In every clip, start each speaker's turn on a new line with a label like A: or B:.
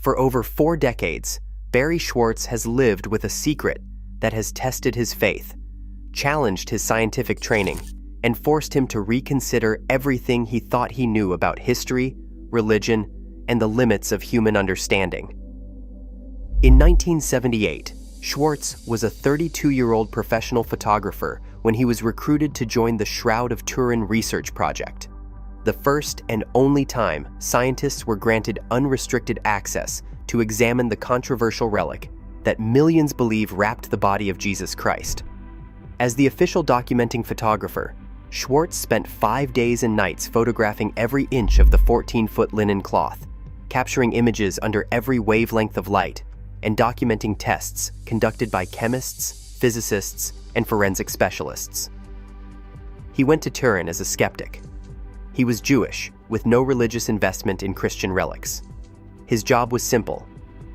A: For over 4 decades, Barrie Schwortz has lived with a secret that has tested his faith, challenged his scientific training, and forced him to reconsider everything he thought he knew about history, religion, and the limits of human understanding. In 1978, Schwortz was a 32-year-old professional photographer when he was recruited to join the Shroud of Turin research project, the first and only time scientists were granted unrestricted access to examine the controversial relic that millions believe wrapped the body of Jesus Christ. As the official documenting photographer, Schwortz spent 5 days and nights photographing every inch of the 14-foot linen cloth, capturing images under every wavelength of light, and documenting tests conducted by chemists, physicists, and forensic specialists. He went to Turin as a skeptic. He was Jewish, with no religious investment in Christian relics. His job was simple: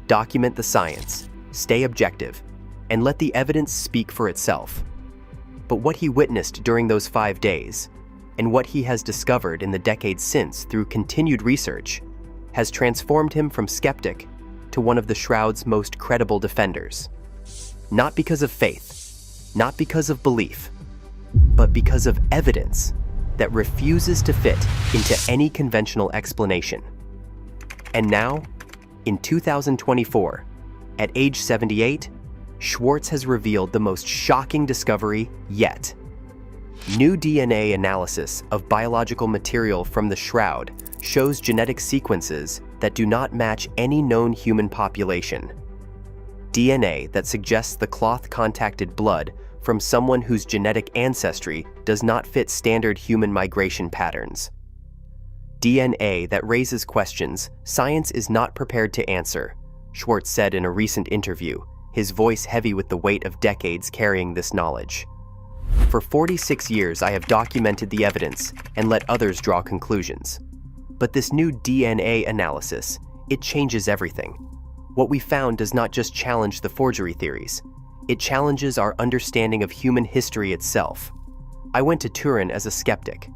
A: document the science, stay objective, and let the evidence speak for itself. But what he witnessed during those 5 days, and what he has discovered in the decades since through continued research, has transformed him from skeptic to one of the Shroud's most credible defenders. Not because of faith, not because of belief, but because of evidence that refuses to fit into any conventional explanation. And now, in 2024, at age 78, Schwortz has revealed the most shocking discovery yet. New DNA analysis of biological material from the Shroud shows genetic sequences that do not match any known human population. DNA that suggests the cloth contacted blood from someone whose genetic ancestry does not fit standard human migration patterns. DNA that raises questions science is not prepared to answer, Schwortz said in a recent interview, his voice heavy with the weight of decades carrying this knowledge. For 46 years, I have documented the evidence and let others draw conclusions. But this new DNA analysis, it changes everything. What we found does not just challenge the forgery theories. It challenges our understanding of human history itself. I went to Turin as a skeptic.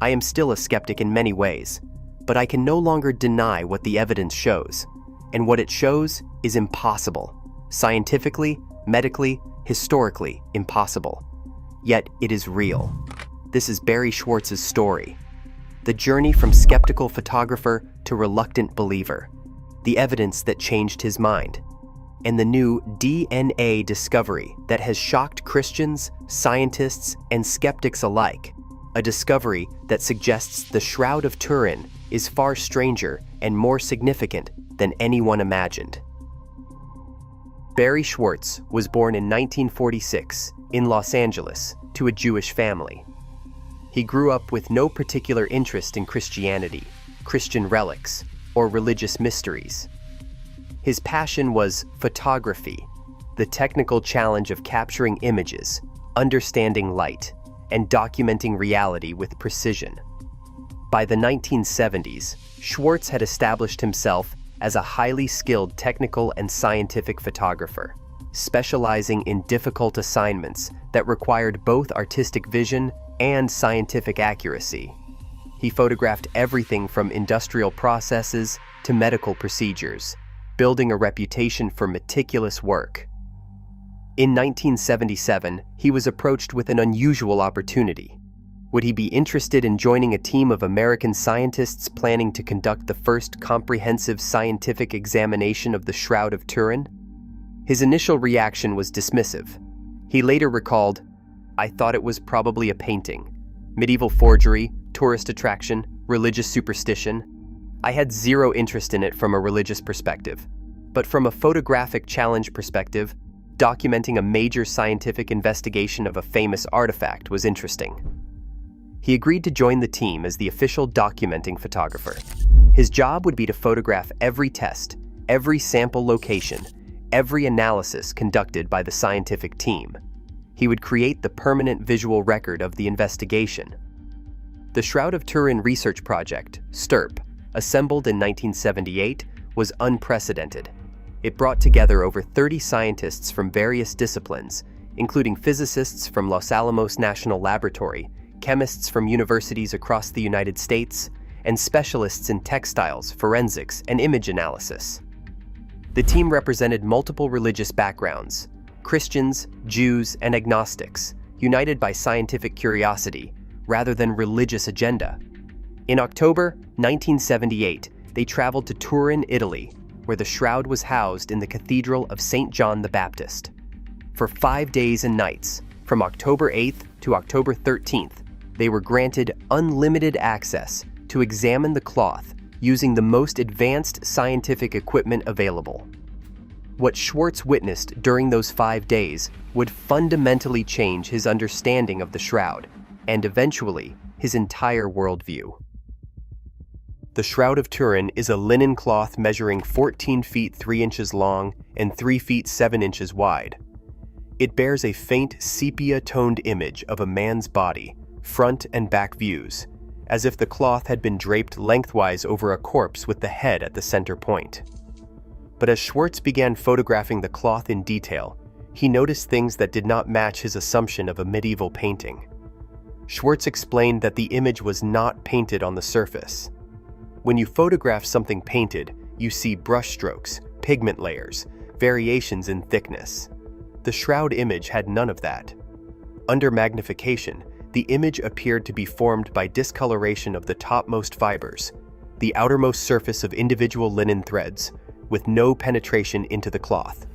A: I am still a skeptic in many ways, but I can no longer deny what the evidence shows. And what it shows is impossible. Scientifically, medically, historically impossible. Yet it is real. This is Barrie Schwortz's story. The journey from skeptical photographer to reluctant believer. The evidence that changed his mind. And the new DNA discovery that has shocked Christians, scientists, and skeptics alike. A discovery that suggests the Shroud of Turin is far stranger and more significant than anyone imagined. Barrie Schwortz was born in 1946 in Los Angeles to a Jewish family. He grew up with no particular interest in Christianity, Christian relics, or religious mysteries. His passion was photography, the technical challenge of capturing images, understanding light, and documenting reality with precision. By the 1970s, Schwortz had established himself as a highly skilled technical and scientific photographer, specializing in difficult assignments that required both artistic vision and scientific accuracy. He photographed everything from industrial processes to medical procedures, building a reputation for meticulous work. In 1977, he was approached with an unusual opportunity. Would he be interested in joining a team of American scientists planning to conduct the first comprehensive scientific examination of the Shroud of Turin? His initial reaction was dismissive. He later recalled, "I thought it was probably a painting. Medieval forgery, tourist attraction, religious superstition. I had zero interest in it from a religious perspective. But from a photographic challenge perspective, documenting a major scientific investigation of a famous artifact was interesting." He agreed to join the team as the official documenting photographer. His job would be to photograph every test, every sample location, every analysis conducted by the scientific team. He would create the permanent visual record of the investigation. The Shroud of Turin research project, STURP, assembled in 1978, was unprecedented. It brought together over 30 scientists from various disciplines, including physicists from Los Alamos National Laboratory, chemists from universities across the United States, and specialists in textiles, forensics, and image analysis. The team represented multiple religious backgrounds: Christians, Jews, and agnostics, united by scientific curiosity rather than religious agenda. In October 1978, they traveled to Turin, Italy, where the shroud was housed in the Cathedral of St. John the Baptist. For 5 days and nights, from October 8th to October 13th, they were granted unlimited access to examine the cloth using the most advanced scientific equipment available. What Schwortz witnessed during those 5 days would fundamentally change his understanding of the shroud, and eventually, his entire worldview. The Shroud of Turin is a linen cloth measuring 14 feet 3 inches long and 3 feet 7 inches wide. It bears a faint sepia-toned image of a man's body, front and back views, as if the cloth had been draped lengthwise over a corpse with the head at the center point. But as Schwortz began photographing the cloth in detail, he noticed things that did not match his assumption of a medieval painting. Schwortz explained that the image was not painted on the surface. When you photograph something painted, you see brushstrokes, pigment layers, variations in thickness. The shroud image had none of that. Under magnification, the image appeared to be formed by discoloration of the topmost fibers, the outermost surface of individual linen threads, with no penetration into the cloth.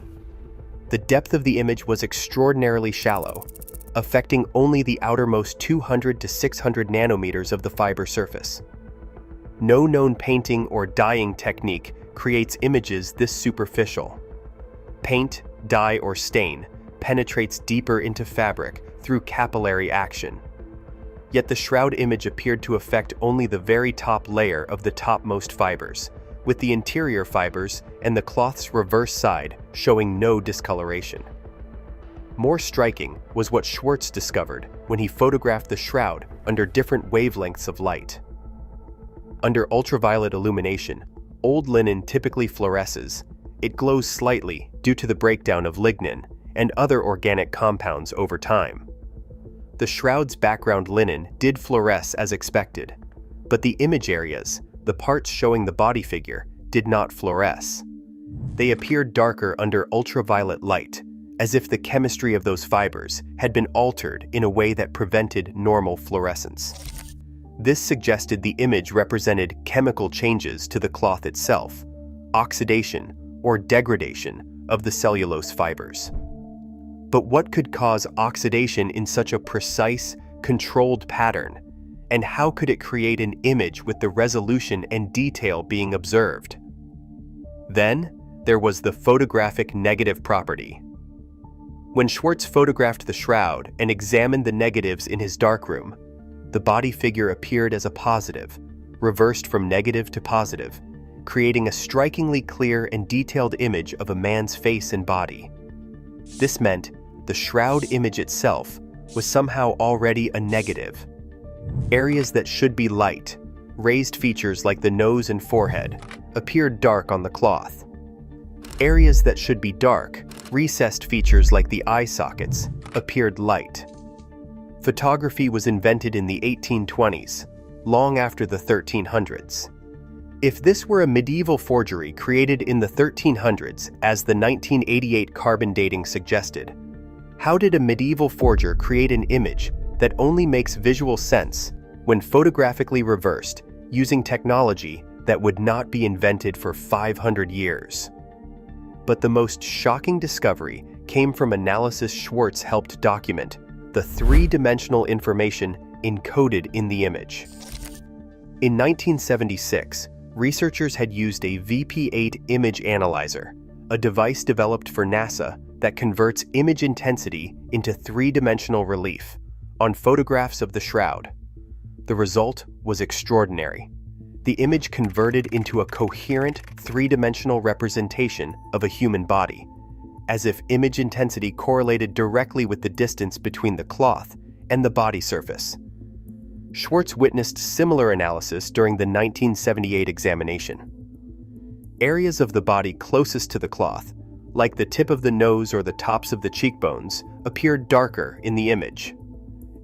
A: The depth of the image was extraordinarily shallow, affecting only the outermost 200 to 600 nanometers of the fiber surface. No known painting or dyeing technique creates images this superficial. Paint, dye, or stain penetrates deeper into fabric through capillary action. Yet the shroud image appeared to affect only the very top layer of the topmost fibers, with the interior fibers and the cloth's reverse side showing no discoloration. More striking was what Schwortz discovered when he photographed the shroud under different wavelengths of light. Under ultraviolet illumination, old linen typically fluoresces. It glows slightly due to the breakdown of lignin and other organic compounds over time. The shroud's background linen did fluoresce as expected, but the image areas, the parts showing the body figure, did not fluoresce. They appeared darker under ultraviolet light, as if the chemistry of those fibers had been altered in a way that prevented normal fluorescence. This suggested the image represented chemical changes to the cloth itself, oxidation or degradation of the cellulose fibers. But what could cause oxidation in such a precise, controlled pattern, and how could it create an image with the resolution and detail being observed? Then, there was the photographic negative property. When Schwortz photographed the shroud and examined the negatives in his darkroom, the body figure appeared as a positive, reversed from negative to positive, creating a strikingly clear and detailed image of a man's face and body. This meant the shroud image itself was somehow already a negative. Areas that should be light, raised features like the nose and forehead, appeared dark on the cloth. Areas that should be dark, recessed features like the eye sockets, appeared light. Photography was invented in the 1820s, long after the 1300s. If this were a medieval forgery created in the 1300s, as the 1988 carbon dating suggested, how did a medieval forger create an image that only makes visual sense when photographically reversed using technology that would not be invented for 500 years? But the most shocking discovery came from analysis Schwortz helped document: the three-dimensional information encoded in the image. In 1976, researchers had used a VP8 image analyzer, a device developed for NASA that converts image intensity into three-dimensional relief, on photographs of the shroud. The result was extraordinary. The image converted into a coherent three-dimensional representation of a human body, as if image intensity correlated directly with the distance between the cloth and the body surface. Schwortz witnessed similar analysis during the 1978 examination. Areas of the body closest to the cloth, like the tip of the nose or the tops of the cheekbones, appeared darker in the image.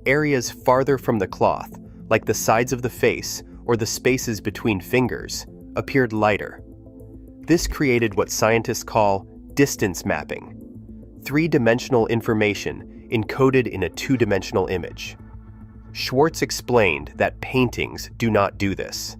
A: Areas farther from the cloth, like the sides of the face or the spaces between fingers, appeared lighter. This created what scientists call distance mapping, three-dimensional information encoded in a two-dimensional image. Schwortz explained that paintings do not do this.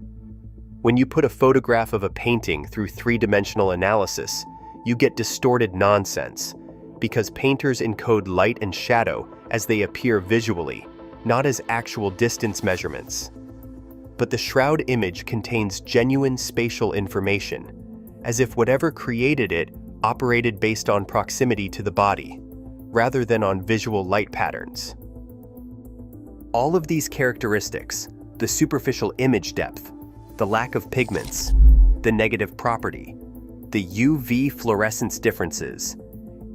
A: When you put a photograph of a painting through three-dimensional analysis, you get distorted nonsense, because painters encode light and shadow as they appear visually, not as actual distance measurements. But the Shroud image contains genuine spatial information, as if whatever created it operated based on proximity to the body, rather than on visual light patterns. All of these characteristics, the superficial image depth, the lack of pigments, the negative property, the UV fluorescence differences,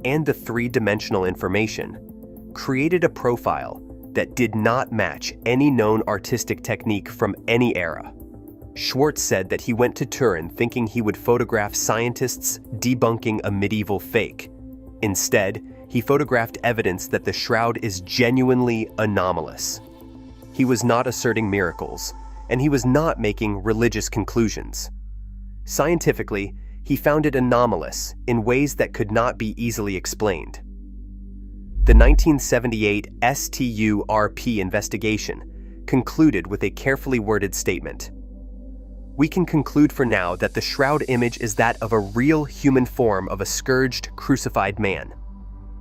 A: and the three-dimensional information, created a profile that did not match any known artistic technique from any era. Schwortz said that he went to Turin thinking he would photograph scientists debunking a medieval fake. Instead, he photographed evidence that the Shroud is genuinely anomalous. He was not asserting miracles, and he was not making religious conclusions. Scientifically, he found it anomalous in ways that could not be easily explained. The 1978 STURP investigation concluded with a carefully worded statement. We can conclude for now that the Shroud image is that of a real human form of a scourged, crucified man.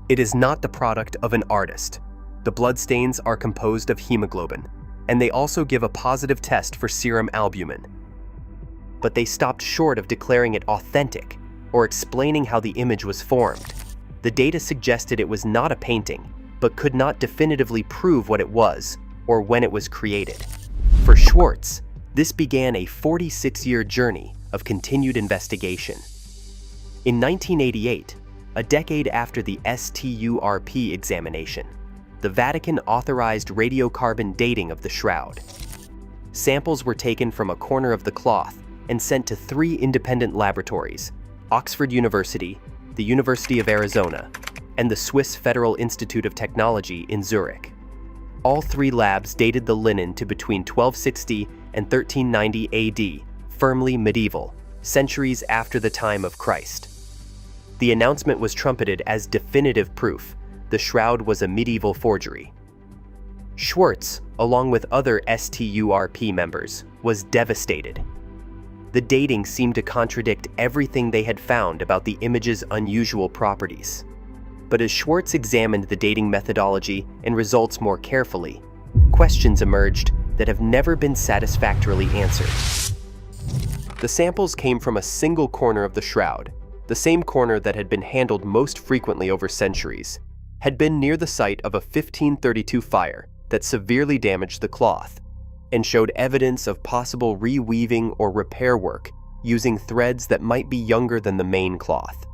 A: It is not the product of an artist. The bloodstains are composed of hemoglobin, and they also give a positive test for serum albumin. But they stopped short of declaring it authentic or explaining how the image was formed. The data suggested it was not a painting, but could not definitively prove what it was or when it was created. For Schwortz, this began a 46-year journey of continued investigation. In 1988, a decade after the STURP examination, the Vatican authorized radiocarbon dating of the Shroud. Samples were taken from a corner of the cloth and sent to 3 independent laboratories: Oxford University, the University of Arizona, and the Swiss Federal Institute of Technology in Zurich. All 3 labs dated the linen to between 1260 and 1390 AD, firmly medieval, centuries after the time of Christ. The announcement was trumpeted as definitive proof the Shroud was a medieval forgery. Schwortz, along with other STURP members, was devastated. The dating seemed to contradict everything they had found about the image's unusual properties. But as Schwortz examined the dating methodology and results more carefully, questions emerged that have never been satisfactorily answered. The samples came from a single corner of the Shroud, the same corner that had been handled most frequently over centuries, had been near the site of a 1532 fire that severely damaged the cloth, and showed evidence of possible reweaving or repair work using threads that might be younger than the main cloth.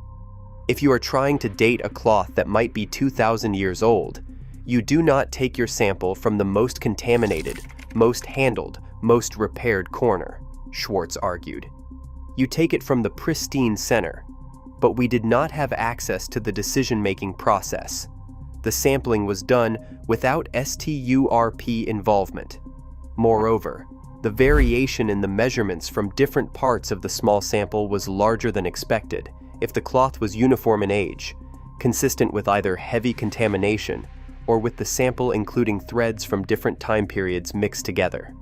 A: If you are trying to date a cloth that might be 2,000 years old, you do not take your sample from the most contaminated, most handled, most repaired corner, Schwortz argued. You take it from the pristine center, but we did not have access to the decision-making process. The sampling was done without STURP involvement. Moreover, the variation in the measurements from different parts of the small sample was larger than expected if the cloth was uniform in age, consistent with either heavy contamination or with the sample including threads from different time periods mixed together.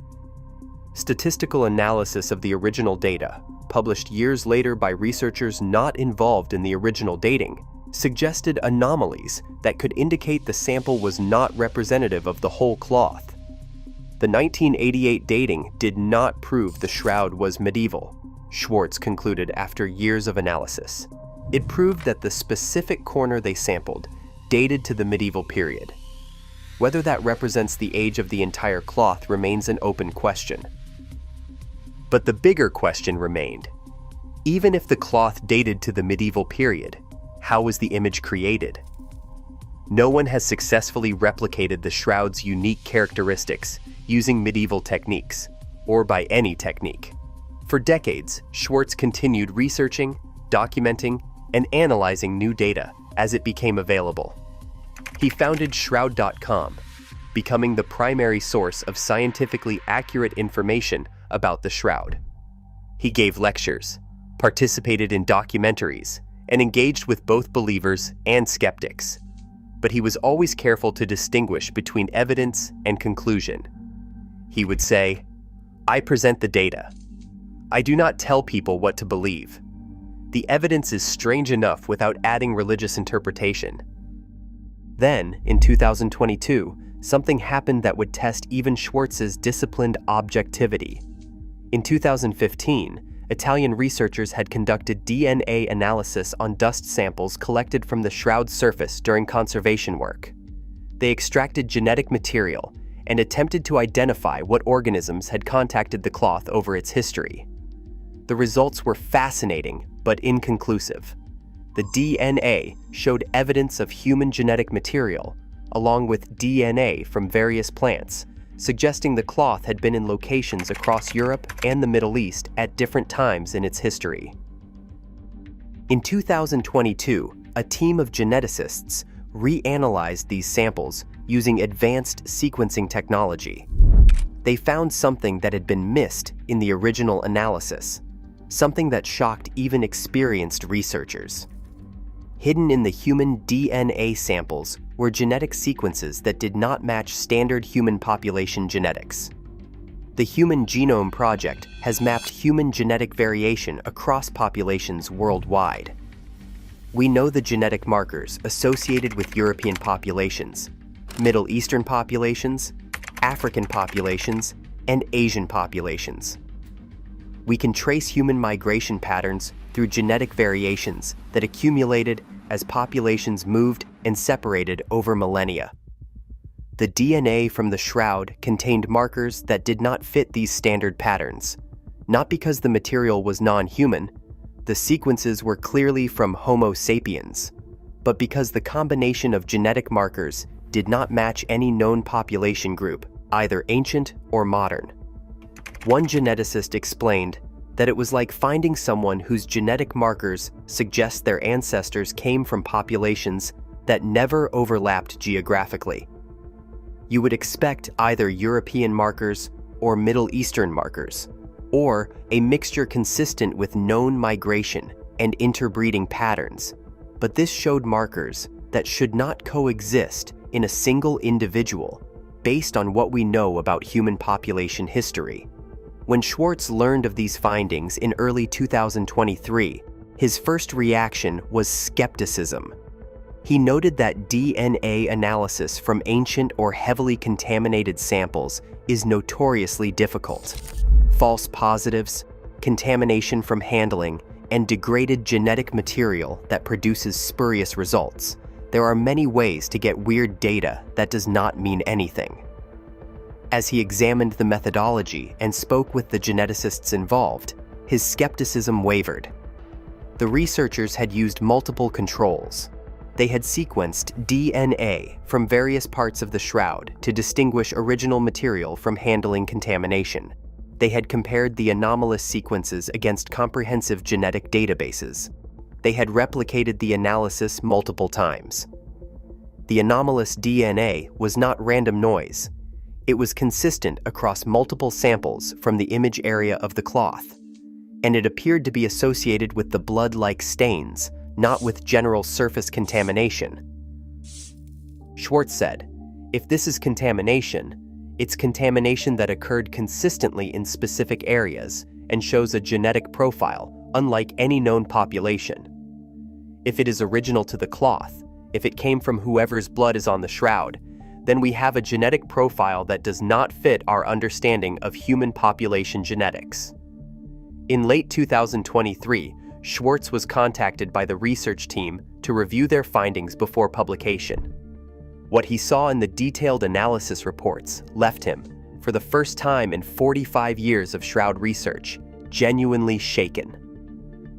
A: Statistical analysis of the original data, published years later by researchers not involved in the original dating, suggested anomalies that could indicate the sample was not representative of the whole cloth. The 1988 dating did not prove the Shroud was medieval, Schwortz concluded after years of analysis. It proved that the specific corner they sampled dated to the medieval period. Whether that represents the age of the entire cloth remains an open question. But the bigger question remained. Even if the cloth dated to the medieval period, how was the image created? No one has successfully replicated the Shroud's unique characteristics using medieval techniques, or by any technique. For decades, Schwortz continued researching, documenting, and analyzing new data as it became available. He founded Shroud.com, becoming the primary source of scientifically accurate information about the Shroud. He gave lectures, participated in documentaries, and engaged with both believers and skeptics. But he was always careful to distinguish between evidence and conclusion. He would say, "I present the data. I do not tell people what to believe. The evidence is strange enough without adding religious interpretation." Then, in 2022, something happened that would test even Schwortz's disciplined objectivity. In 2015, Italian researchers had conducted DNA analysis on dust samples collected from the Shroud's surface during conservation work. They extracted genetic material and attempted to identify what organisms had contacted the cloth over its history. The results were fascinating but inconclusive. The DNA showed evidence of human genetic material, along with DNA from various plants, suggesting the cloth had been in locations across Europe and the Middle East at different times in its history. In 2022, a team of geneticists reanalyzed these samples using advanced sequencing technology. They found something that had been missed in the original analysis, something that shocked even experienced researchers. Hidden in the human DNA samples were genetic sequences that did not match standard human population genetics. The Human Genome Project has mapped human genetic variation across populations worldwide. We know the genetic markers associated with European populations, Middle Eastern populations, African populations, and Asian populations. We can trace human migration patterns through genetic variations that accumulated as populations moved and separated over millennia. The DNA from the Shroud contained markers that did not fit these standard patterns, not because the material was non-human, the sequences were clearly from Homo sapiens, but because the combination of genetic markers did not match any known population group, either ancient or modern. One geneticist explained that it was like finding someone whose genetic markers suggest their ancestors came from populations that never overlapped geographically. You would expect either European markers or Middle Eastern markers, or a mixture consistent with known migration and interbreeding patterns, but this showed markers that should not coexist in a single individual based on what we know about human population history. When Schwortz learned of these findings in early 2023, his first reaction was skepticism. He noted that DNA analysis from ancient or heavily contaminated samples is notoriously difficult. False positives, contamination from handling, and degraded genetic material that produces spurious results. There are many ways to get weird data that does not mean anything. As he examined the methodology and spoke with the geneticists involved, his skepticism wavered. The researchers had used multiple controls. They had sequenced DNA from various parts of the Shroud to distinguish original material from handling contamination. They had compared the anomalous sequences against comprehensive genetic databases. They had replicated the analysis multiple times. The anomalous DNA was not random noise. It was consistent across multiple samples from the image area of the cloth, and it appeared to be associated with the blood-like stains, not with general surface contamination. Schwortz said, "If this is contamination, it's contamination that occurred consistently in specific areas and shows a genetic profile unlike any known population. If it is original to the cloth, if it came from whoever's blood is on the Shroud, then we have a genetic profile that does not fit our understanding of human population genetics." In late 2023, Schwortz was contacted by the research team to review their findings before publication. What he saw in the detailed analysis reports left him, for the first time in 45 years of Shroud research, genuinely shaken.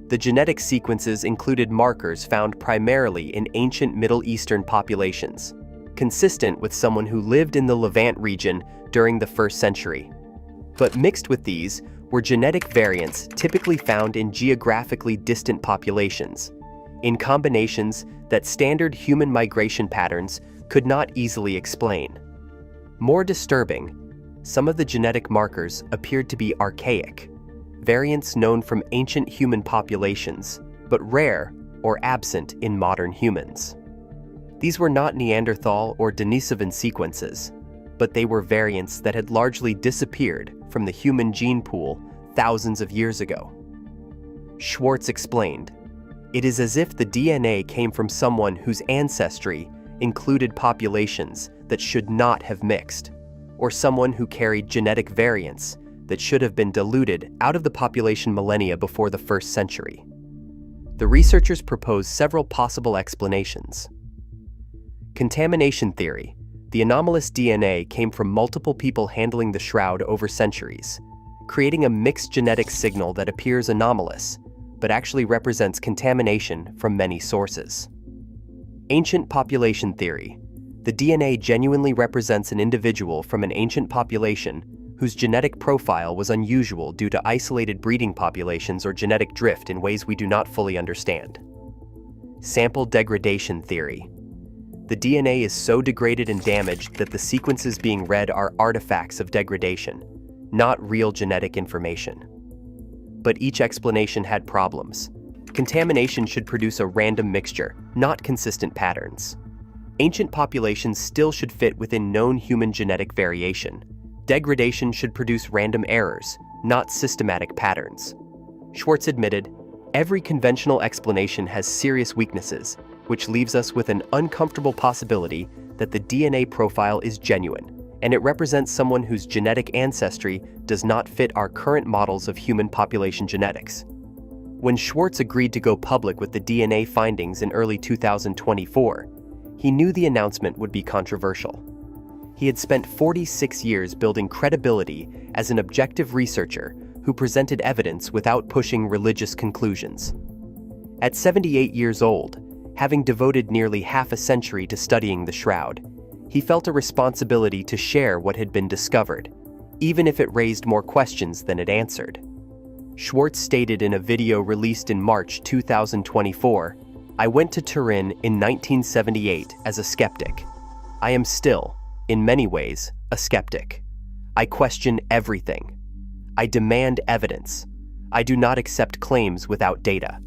A: The genetic sequences included markers found primarily in ancient Middle Eastern populations, consistent with someone who lived in the Levant region during the 1st century. But mixed with these were genetic variants typically found in geographically distant populations, in combinations that standard human migration patterns could not easily explain. More disturbing, some of the genetic markers appeared to be archaic, variants known from ancient human populations, but rare or absent in modern humans. These were not Neanderthal or Denisovan sequences, but they were variants that had largely disappeared from the human gene pool thousands of years ago. Schwortz explained, "It is as if the DNA came from someone whose ancestry included populations that should not have mixed, or someone who carried genetic variants that should have been diluted out of the population millennia before the 1st century." The researchers proposed several possible explanations. Contamination theory. The anomalous DNA came from multiple people handling the shroud over centuries, creating a mixed genetic signal that appears anomalous, but actually represents contamination from many sources. Ancient population theory. The DNA genuinely represents an individual from an ancient population whose genetic profile was unusual due to isolated breeding populations or genetic drift in ways we do not fully understand. Sample degradation theory. The DNA is so degraded and damaged that the sequences being read are artifacts of degradation, not real genetic information. But each explanation had problems. Contamination should produce a random mixture, not consistent patterns. Ancient populations still should fit within known human genetic variation. Degradation should produce random errors, not systematic patterns. Schwortz admitted, "Every conventional explanation has serious weaknesses, which leaves us with an uncomfortable possibility that the DNA profile is genuine, and it represents someone whose genetic ancestry does not fit our current models of human population genetics." When Schwortz agreed to go public with the DNA findings in early 2024, he knew the announcement would be controversial. He had spent 46 years building credibility as an objective researcher who presented evidence without pushing religious conclusions. At 78 years old, having devoted nearly half a century to studying the shroud, he felt a responsibility to share what had been discovered, even if it raised more questions than it answered. Schwortz stated in a video released in March 2024, "I went to Turin in 1978 as a skeptic. I am still, in many ways, a skeptic. I question everything. I demand evidence. I do not accept claims without data.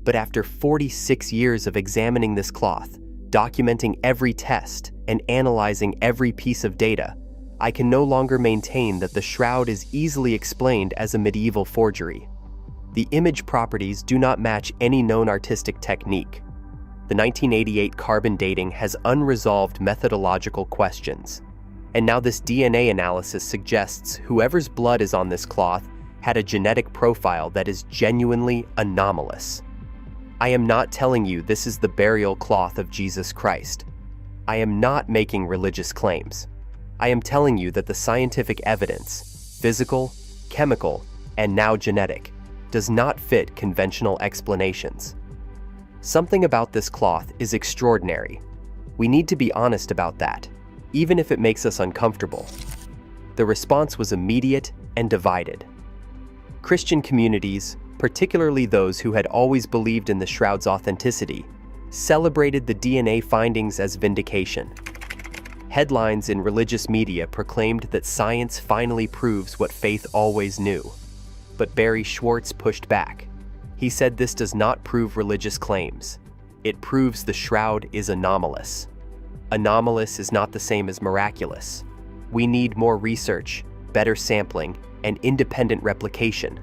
A: But after 46 years of examining this cloth, documenting every test, and analyzing every piece of data, I can no longer maintain that the shroud is easily explained as a medieval forgery. The image properties do not match any known artistic technique. The 1988 carbon dating has unresolved methodological questions. And now this DNA analysis suggests whoever's blood is on this cloth had a genetic profile that is genuinely anomalous. I am not telling you this is the burial cloth of Jesus Christ. I am not making religious claims. I am telling you that the scientific evidence, physical, chemical, and now genetic, does not fit conventional explanations. Something about this cloth is extraordinary. We need to be honest about that, even if it makes us uncomfortable." The response was immediate and divided. Christian communities, particularly those who had always believed in the shroud's authenticity, celebrated the DNA findings as vindication. Headlines in religious media proclaimed that science finally proves what faith always knew. But Barrie Schwortz pushed back. He said this does not prove religious claims. It proves the shroud is anomalous. Anomalous is not the same as miraculous. We need more research, better sampling, and independent replication.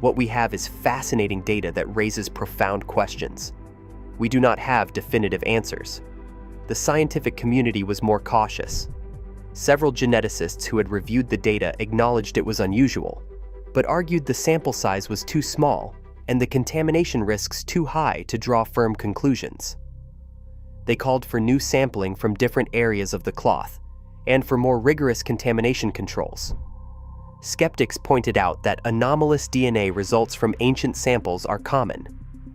A: What we have is fascinating data that raises profound questions. We do not have definitive answers. The scientific community was more cautious. Several geneticists who had reviewed the data acknowledged it was unusual, but argued the sample size was too small and the contamination risks too high to draw firm conclusions. They called for new sampling from different areas of the cloth and for more rigorous contamination controls. Skeptics pointed out that anomalous DNA results from ancient samples are common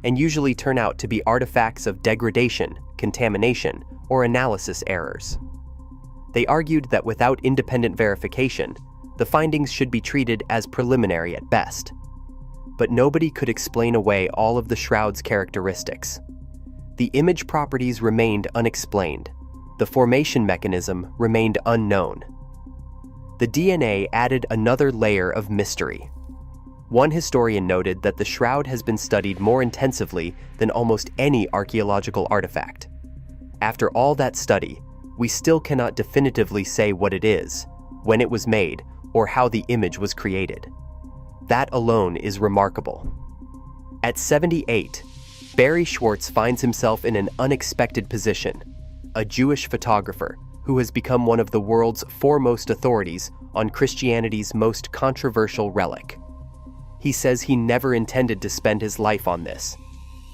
A: and usually turn out to be artifacts of degradation, contamination, or analysis errors. They argued that without independent verification, the findings should be treated as preliminary at best. But nobody could explain away all of the shroud's characteristics. The image properties remained unexplained. The formation mechanism remained unknown. The DNA added another layer of mystery. One historian noted that the shroud has been studied more intensively than almost any archaeological artifact. After all that study, we still cannot definitively say what it is, when it was made, or how the image was created. That alone is remarkable. At 78, Barrie Schwortz finds himself in an unexpected position, a Jewish photographer who has become one of the world's foremost authorities on Christianity's most controversial relic. He says he never intended to spend his life on this.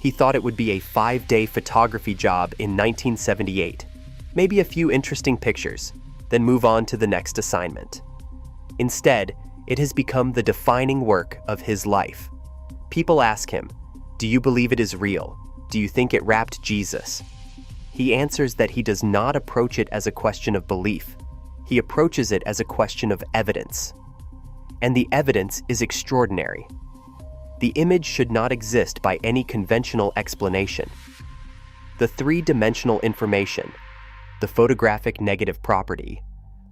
A: He thought it would be a 5-day photography job in 1978, maybe a few interesting pictures, then move on to the next assignment. Instead, it has become the defining work of his life. People ask him, "Do you believe it is real? Do you think it wrapped Jesus?" He answers that he does not approach it as a question of belief. He approaches it as a question of evidence. And the evidence is extraordinary. The image should not exist by any conventional explanation. The three-dimensional information, the photographic negative property,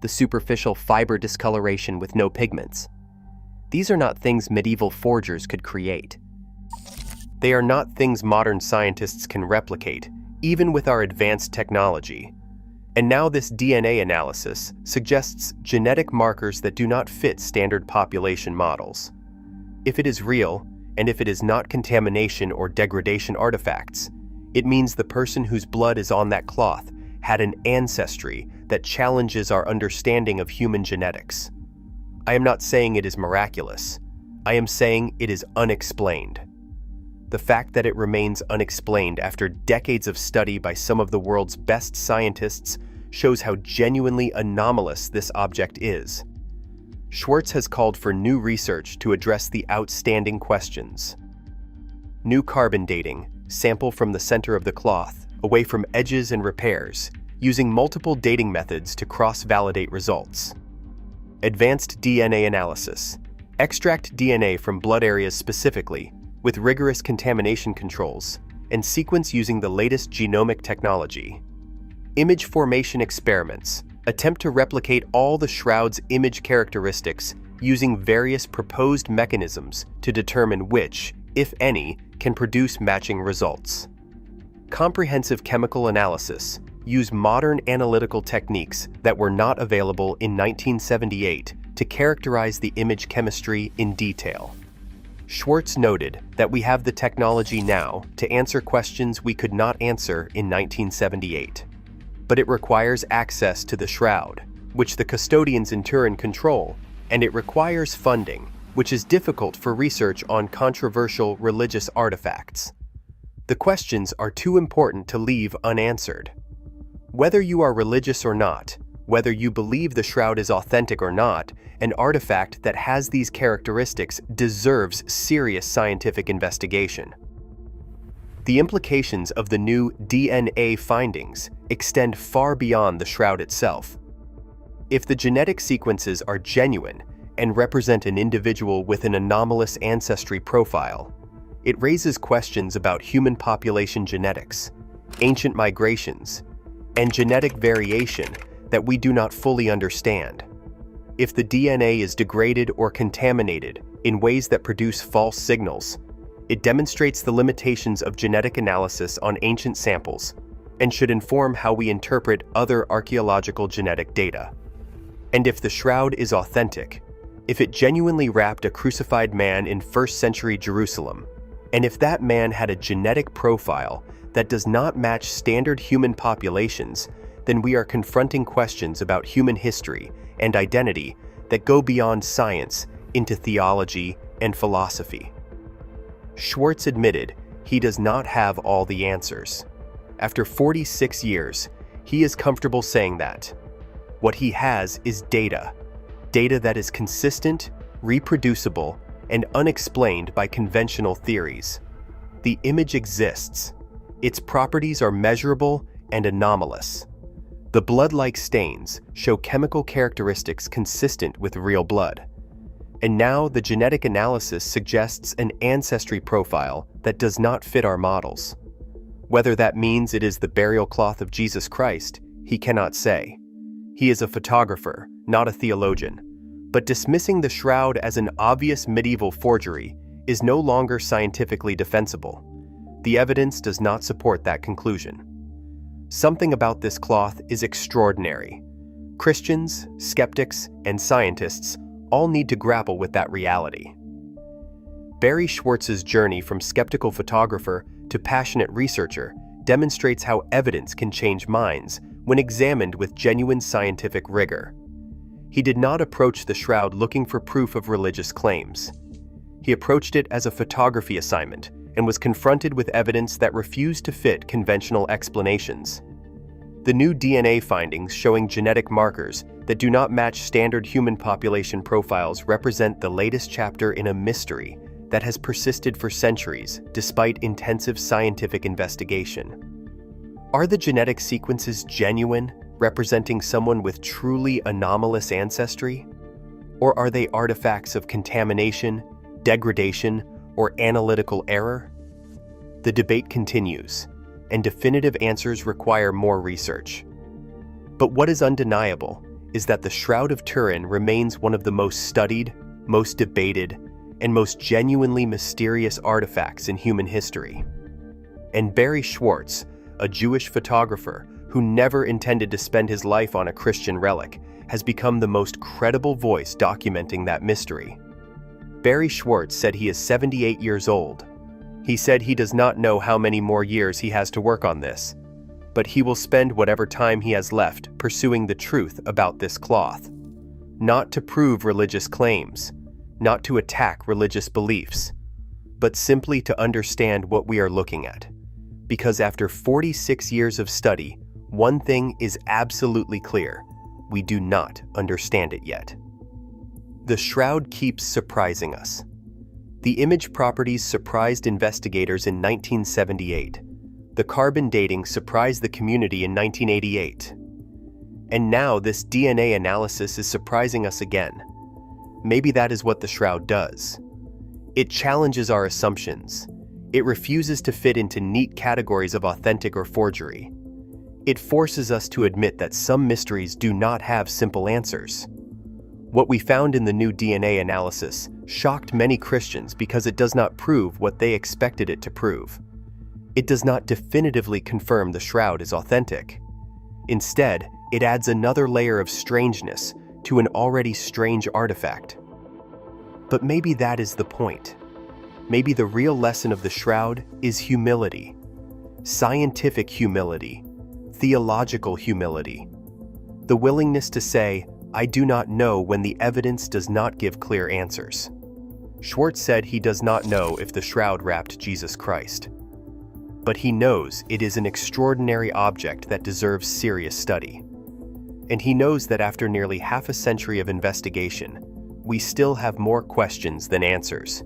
A: the superficial fiber discoloration with no pigments, these are not things medieval forgers could create. They are not things modern scientists can replicate, even with our advanced technology. And now this DNA analysis suggests genetic markers that do not fit standard population models. If it is real, and if it is not contamination or degradation artifacts, it means the person whose blood is on that cloth had an ancestry that challenges our understanding of human genetics. I am not saying it is miraculous. I am saying it is unexplained. The fact that it remains unexplained after decades of study by some of the world's best scientists shows how genuinely anomalous this object is. Schwortz has called for new research to address the outstanding questions. New carbon dating, sample from the center of the cloth, away from edges and repairs, using multiple dating methods to cross-validate results. Advanced DNA analysis, extract DNA from blood areas specifically, with rigorous contamination controls, and sequence using the latest genomic technology. Image formation experiments attempt to replicate all the shroud's image characteristics using various proposed mechanisms to determine which, if any, can produce matching results. Comprehensive chemical analysis use modern analytical techniques that were not available in 1978 to characterize the image chemistry in detail. Schwortz noted that we have the technology now to answer questions we could not answer in 1978. But it requires access to the shroud, which the custodians in Turin control, and it requires funding, which is difficult for research on controversial religious artifacts. The questions are too important to leave unanswered. Whether you are religious or not, whether you believe the shroud is authentic or not, an artifact that has these characteristics deserves serious scientific investigation. The implications of the new DNA findings extend far beyond the shroud itself. If the genetic sequences are genuine and represent an individual with an anomalous ancestry profile, it raises questions about human population genetics, ancient migrations, and genetic variation that we do not fully understand. If the DNA is degraded or contaminated in ways that produce false signals, it demonstrates the limitations of genetic analysis on ancient samples and should inform how we interpret other archaeological genetic data. And if the shroud is authentic, if it genuinely wrapped a crucified man in 1st century Jerusalem, and if that man had a genetic profile that does not match standard human populations, then we are confronting questions about human history and identity that go beyond science into theology and philosophy. Schwortz admitted he does not have all the answers. After 46 years, he is comfortable saying that. What he has is data that is consistent, reproducible, and unexplained by conventional theories. The image exists. Its properties are measurable and anomalous. The blood-like stains show chemical characteristics consistent with real blood. And now the genetic analysis suggests an ancestry profile that does not fit our models. Whether that means it is the burial cloth of Jesus Christ, he cannot say. He is a photographer, not a theologian. But dismissing the shroud as an obvious medieval forgery is no longer scientifically defensible. The evidence does not support that conclusion. Something about this cloth is extraordinary. Christians, skeptics, and scientists all need to grapple with that reality. Barrie Schwortz's journey from skeptical photographer to passionate researcher demonstrates how evidence can change minds when examined with genuine scientific rigor. He did not approach the shroud looking for proof of religious claims. He approached it as a photography assignment and was confronted with evidence that refused to fit conventional explanations. The new DNA findings showing genetic markers that do not match standard human population profiles represent the latest chapter in a mystery that has persisted for centuries despite intensive scientific investigation. Are the genetic sequences genuine, representing someone with truly anomalous ancestry? Or are they artifacts of contamination, degradation, or analytical error? The debate continues, and definitive answers require more research. But what is undeniable is that the Shroud of Turin remains one of the most studied, most debated, and most genuinely mysterious artifacts in human history. And Barrie Schwortz, a Jewish photographer who never intended to spend his life on a Christian relic, has become the most credible voice documenting that mystery. Barrie Schwortz said he is 78 years old. He said he does not know how many more years he has to work on this, but he will spend whatever time he has left pursuing the truth about this cloth. Not to prove religious claims, not to attack religious beliefs, but simply to understand what we are looking at. Because after 46 years of study, one thing is absolutely clear: we do not understand it yet. The shroud keeps surprising us. The image properties surprised investigators in 1978. The carbon dating surprised the community in 1988. And now this DNA analysis is surprising us again. Maybe that is what the shroud does. It challenges our assumptions. It refuses to fit into neat categories of authentic or forgery. It forces us to admit that some mysteries do not have simple answers. What we found in the new DNA analysis shocked many Christians because it does not prove what they expected it to prove. It does not definitively confirm the shroud is authentic. Instead, it adds another layer of strangeness to an already strange artifact. But maybe that is the point. Maybe the real lesson of the shroud is humility. Scientific humility. Theological humility. The willingness to say, "I do not know," when the evidence does not give clear answers. Schwortz said he does not know if the shroud wrapped Jesus Christ. But he knows it is an extraordinary object that deserves serious study. And he knows that after nearly half a century of investigation, we still have more questions than answers.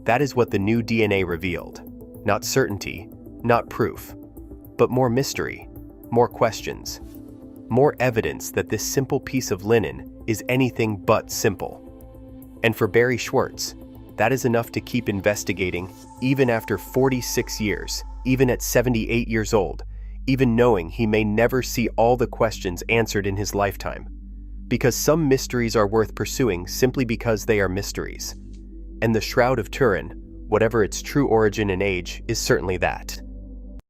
A: That is what the new DNA revealed. Not certainty, not proof, but more mystery, more questions. More evidence that this simple piece of linen is anything but simple. And for Barrie Schwortz, that is enough to keep investigating even after 46 years, even at 78 years old, even knowing he may never see all the questions answered in his lifetime. Because some mysteries are worth pursuing simply because they are mysteries. And the Shroud of Turin, whatever its true origin and age, is certainly that.